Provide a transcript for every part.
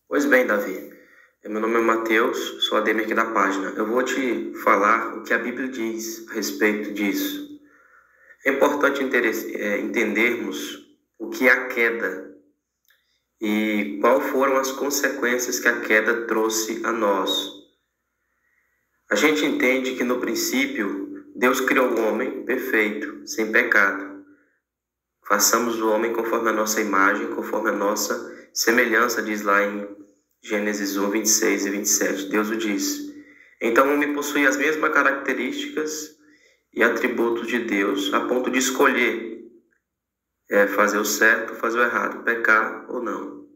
Pois bem, Davi, meu nome é Mateus, sou ADM aqui da página. Eu vou te falar o que a Bíblia diz a respeito disso. É importante entendermos o que é a queda e quais foram as consequências que a queda trouxe a nós. A gente entende que no princípio Deus criou o homem perfeito, sem pecado. Façamos o homem conforme a nossa imagem, conforme a nossa semelhança, diz lá em Gênesis 1, 26 e 27. Deus o diz. Então o homem possui as mesmas características e atributos de Deus, a ponto de escolher fazer o certo, fazer o errado, pecar ou não.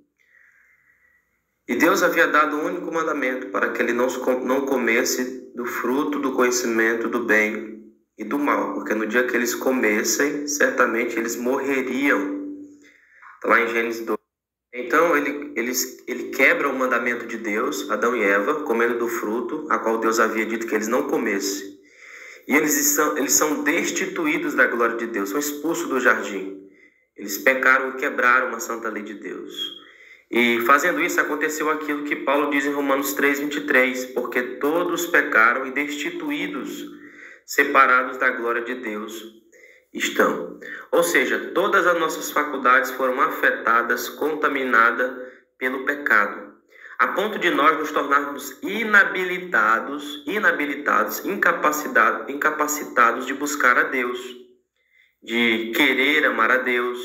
E Deus havia dado um único mandamento para que ele não comesse do fruto do conhecimento do bem e do mal, porque no dia que eles comessem, certamente eles morreriam. Está lá em Gênesis 2. Então ele quebra o mandamento de Deus, Adão e Eva, comendo do fruto, a qual Deus havia dito que eles não comessem. E eles são destituídos da glória de Deus, são expulsos do jardim. Eles pecaram e quebraram uma santa lei de Deus. E fazendo isso, aconteceu aquilo que Paulo diz em Romanos 3, 23, porque todos pecaram e destituídos, separados da glória de Deus estão. Ou seja, todas as nossas faculdades foram afetadas, contaminadas pelo pecado, a ponto de nós nos tornarmos incapacitados de buscar a Deus, de querer amar a Deus,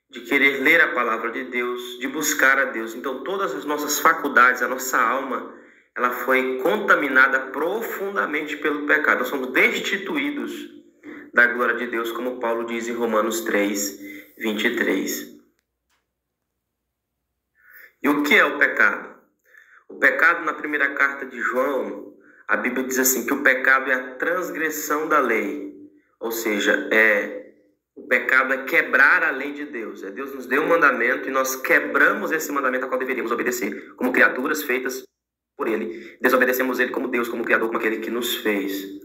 de querer ler a palavra de Deus, de buscar a Deus. Então todas as nossas faculdades, a nossa alma, ela foi contaminada profundamente pelo pecado. Nós somos destituídos da glória de Deus, como Paulo diz em Romanos 3, 23. E o que é o pecado? O pecado, na primeira carta de João, a Bíblia diz assim, que o pecado é a transgressão da lei. Ou seja, o pecado é quebrar a lei de Deus. Deus nos deu um mandamento e nós quebramos esse mandamento a qual deveríamos obedecer, como criaturas feitas por Ele. Desobedecemos Ele como Deus, como Criador, como aquele que nos fez.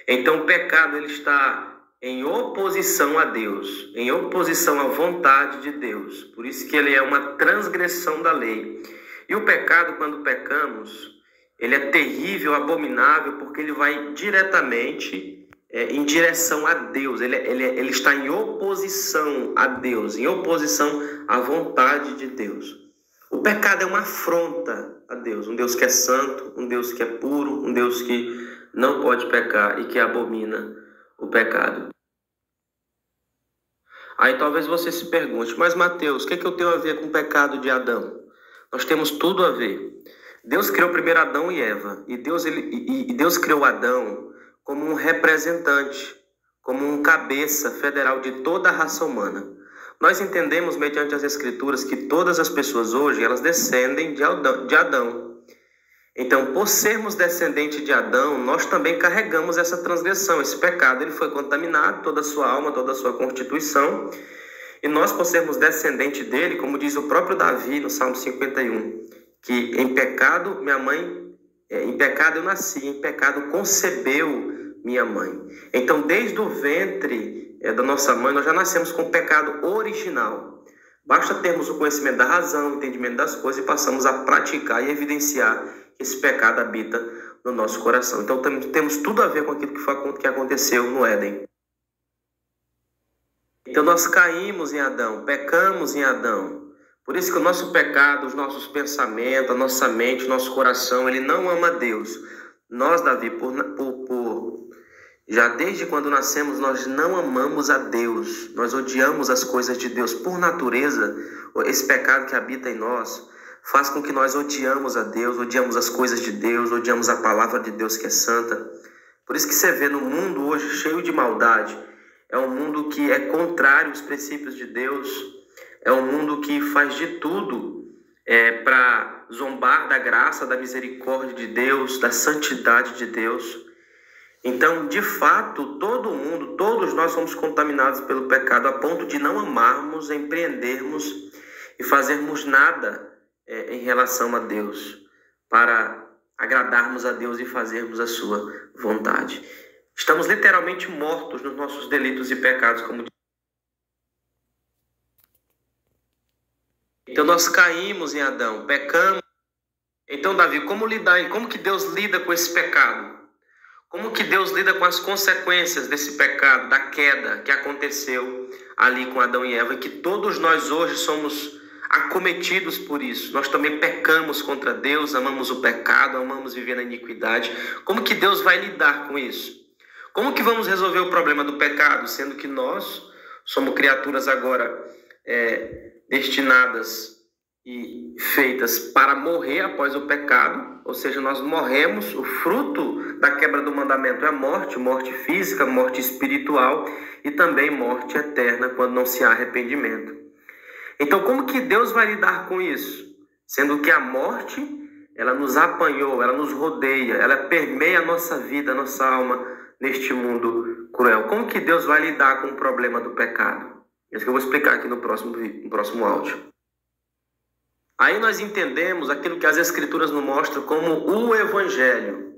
Então o pecado ele está em oposição a Deus, em oposição à vontade de Deus. Por isso que ele é uma transgressão da lei. E o pecado, quando pecamos, ele é terrível, abominável, porque ele vai diretamente em direção a Deus. Ele está em oposição a Deus, em oposição à vontade de Deus. O pecado é uma afronta a Deus, um Deus que é santo, um Deus que é puro, um Deus que não pode pecar e que abomina o pecado. Aí talvez você se pergunte, mas Mateus, o que eu tenho a ver com o pecado de Adão? Nós temos tudo a ver. Deus criou primeiro Adão e Eva, e Deus criou Adão como um representante, como um cabeça federal de toda a raça humana. Nós entendemos, mediante as Escrituras, que todas as pessoas hoje, elas descendem de Adão. Então, por sermos descendentes de Adão, nós também carregamos essa transgressão. Esse pecado ele foi contaminado, toda a sua alma, toda a sua constituição. E nós, por sermos descendentes dele, como diz o próprio Davi no Salmo 51, que em pecado em pecado eu nasci, em pecado concebeu minha mãe. Então, desde o ventre da nossa mãe, nós já nascemos com o pecado original. Basta termos o conhecimento da razão, o entendimento das coisas e passamos a praticar e evidenciar que esse pecado habita no nosso coração. Então temos tudo a ver com aquilo que aconteceu no Éden. Então nós caímos em Adão, pecamos em Adão. Por isso que o nosso pecado, os nossos pensamentos, a nossa mente, o nosso coração, ele não ama Deus. Nós, Davi, já desde quando nascemos, nós não amamos a Deus. Nós odiamos as coisas de Deus. Por natureza, esse pecado que habita em nós faz com que nós odiamos a Deus, odiamos as coisas de Deus, odiamos a palavra de Deus que é santa. Por isso que você vê no mundo hoje cheio de maldade. É um mundo que é contrário aos princípios de Deus. É um mundo que faz de tudo para zombar da graça, da misericórdia de Deus, da santidade de Deus. Então, de fato, todos nós somos contaminados pelo pecado a ponto de não amarmos, empreendermos e fazermos nada em relação a Deus, para agradarmos a Deus e fazermos a sua vontade. Estamos literalmente mortos nos nossos delitos e pecados, como então nós caímos em Adão, pecamos Então, Davi, como que Deus lida com esse pecado? Como que Deus lida com as consequências desse pecado, da queda que aconteceu ali com Adão e Eva, e que todos nós hoje somos acometidos por isso? Nós também pecamos contra Deus, amamos o pecado, amamos viver na iniquidade. Como que Deus vai lidar com isso? Como que vamos resolver o problema do pecado, sendo que nós somos criaturas agora destinadas e feitas para morrer após o pecado, ou seja, nós morremos, o fruto da quebra do mandamento é a morte, morte física, morte espiritual e também morte eterna quando não se há arrependimento. Então, como que Deus vai lidar com isso? Sendo que a morte, ela nos apanhou, ela nos rodeia, ela permeia a nossa vida, a nossa alma neste mundo cruel. Como que Deus vai lidar com o problema do pecado? Isso que eu vou explicar aqui no próximo áudio. Aí nós entendemos aquilo que as Escrituras nos mostram como o Evangelho.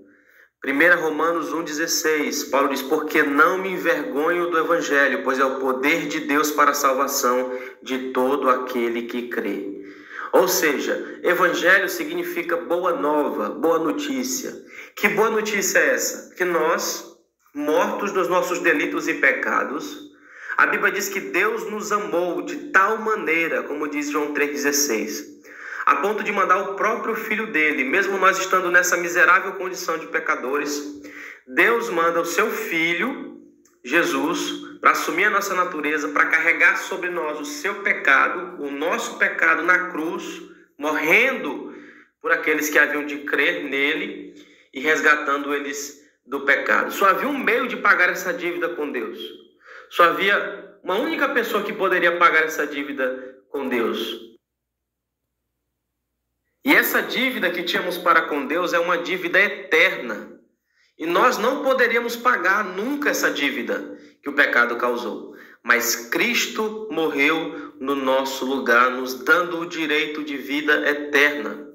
1 Romanos 1,16, Paulo diz: porque não me envergonho do Evangelho, pois é o poder de Deus para a salvação de todo aquele que crê. Ou seja, Evangelho significa boa nova, boa notícia. Que boa notícia é essa? Que nós, mortos dos nossos delitos e pecados, a Bíblia diz que Deus nos amou de tal maneira, como diz João 3,16, a ponto de mandar o próprio Filho dele, mesmo nós estando nessa miserável condição de pecadores. Deus manda o seu Filho, Jesus, para assumir a nossa natureza, para carregar sobre nós o seu pecado, o nosso pecado na cruz, morrendo por aqueles que haviam de crer nele e resgatando eles do pecado. Só havia um meio de pagar essa dívida com Deus. Só havia uma única pessoa que poderia pagar essa dívida com Deus. E essa dívida que tínhamos para com Deus é uma dívida eterna. E nós não poderíamos pagar nunca essa dívida que o pecado causou. Mas Cristo morreu no nosso lugar, nos dando o direito de vida eterna.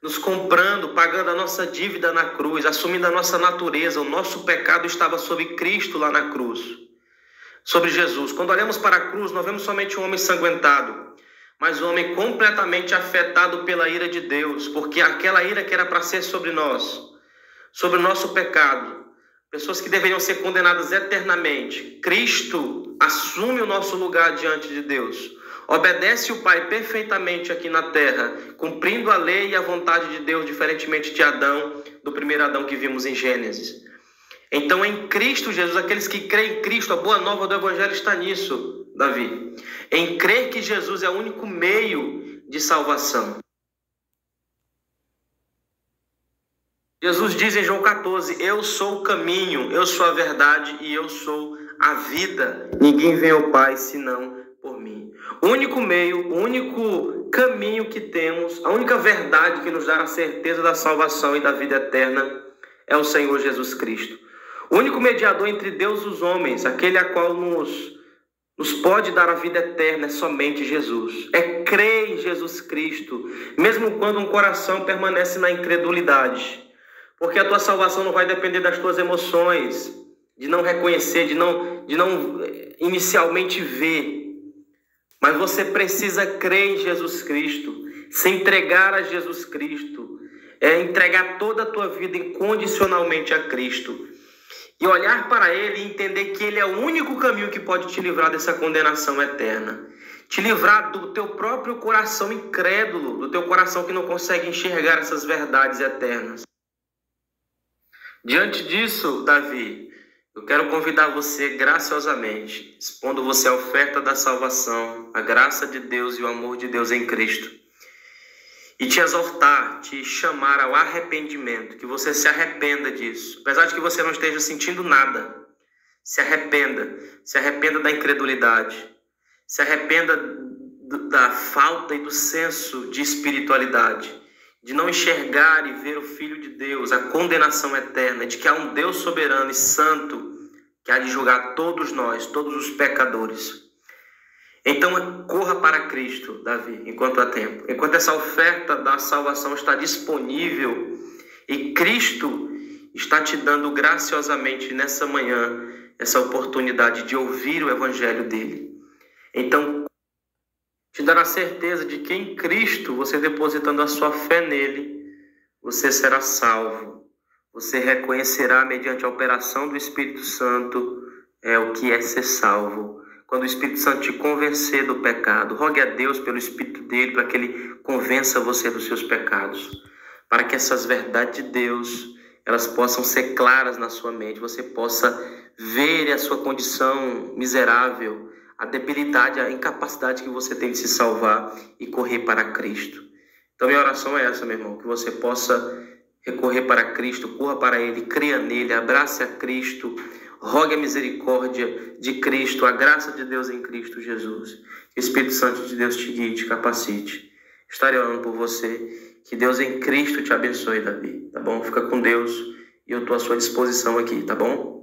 Nos comprando, pagando a nossa dívida na cruz, assumindo a nossa natureza. O nosso pecado estava sobre Cristo lá na cruz, sobre Jesus. Quando olhamos para a cruz, não vemos somente um homem ensanguentado, mas um homem completamente afetado pela ira de Deus, porque aquela ira que era para ser sobre nós, sobre o nosso pecado, pessoas que deveriam ser condenadas eternamente, Cristo assume o nosso lugar diante de Deus, obedece o Pai perfeitamente aqui na terra, cumprindo a lei e a vontade de Deus, diferentemente de Adão, do primeiro Adão que vimos em Gênesis. Então, em Cristo Jesus, aqueles que creem em Cristo, a boa nova do Evangelho está nisso, Davi. Em crer que Jesus é o único meio de salvação. Jesus diz em João 14, eu sou o caminho, eu sou a verdade e eu sou a vida. Ninguém vem ao Pai senão por mim. O único meio, o único caminho que temos, a única verdade que nos dá a certeza da salvação e da vida eterna é o Senhor Jesus Cristo. O único mediador entre Deus e os homens, aquele a qual nos pode dar a vida eterna, é somente Jesus. É crer em Jesus Cristo, mesmo quando um coração permanece na incredulidade. Porque a tua salvação não vai depender das tuas emoções, de não reconhecer, de não inicialmente ver. Mas você precisa crer em Jesus Cristo, se entregar a Jesus Cristo, entregar toda a tua vida incondicionalmente a Cristo. E olhar para Ele e entender que Ele é o único caminho que pode te livrar dessa condenação eterna. Te livrar do teu próprio coração incrédulo, do teu coração que não consegue enxergar essas verdades eternas. Diante disso, Davi, eu quero convidar você graciosamente, expondo você a oferta da salvação, a graça de Deus e o amor de Deus em Cristo, e te exortar, te chamar ao arrependimento, que você se arrependa disso. Apesar de que você não esteja sentindo nada, se arrependa da incredulidade, se arrependa da falta e do senso de espiritualidade, de não enxergar e ver o Filho de Deus, a condenação eterna, de que há um Deus soberano e santo que há de julgar todos nós, todos os pecadores. Então, corra para Cristo, Davi, enquanto há tempo. Enquanto essa oferta da salvação está disponível e Cristo está te dando graciosamente nessa manhã essa oportunidade de ouvir o Evangelho dele. Então, te dará certeza de que em Cristo, você depositando a sua fé nele, você será salvo. Você reconhecerá mediante a operação do Espírito Santo o que é ser salvo. Quando o Espírito Santo te convencer do pecado, rogue a Deus pelo Espírito dele para que ele convença você dos seus pecados, para que essas verdades de Deus elas possam ser claras na sua mente, você possa ver a sua condição miserável, a debilidade, a incapacidade que você tem de se salvar e correr para Cristo. Então minha oração é essa, meu irmão, que você possa recorrer para Cristo, corra para Ele, creia nele, abrace a Cristo, rogue a misericórdia de Cristo, a graça de Deus em Cristo Jesus. Que o Espírito Santo de Deus te guie, te capacite. Estarei orando por você. Que Deus em Cristo te abençoe, Davi, tá bom? Fica com Deus e eu estou à sua disposição aqui, tá bom?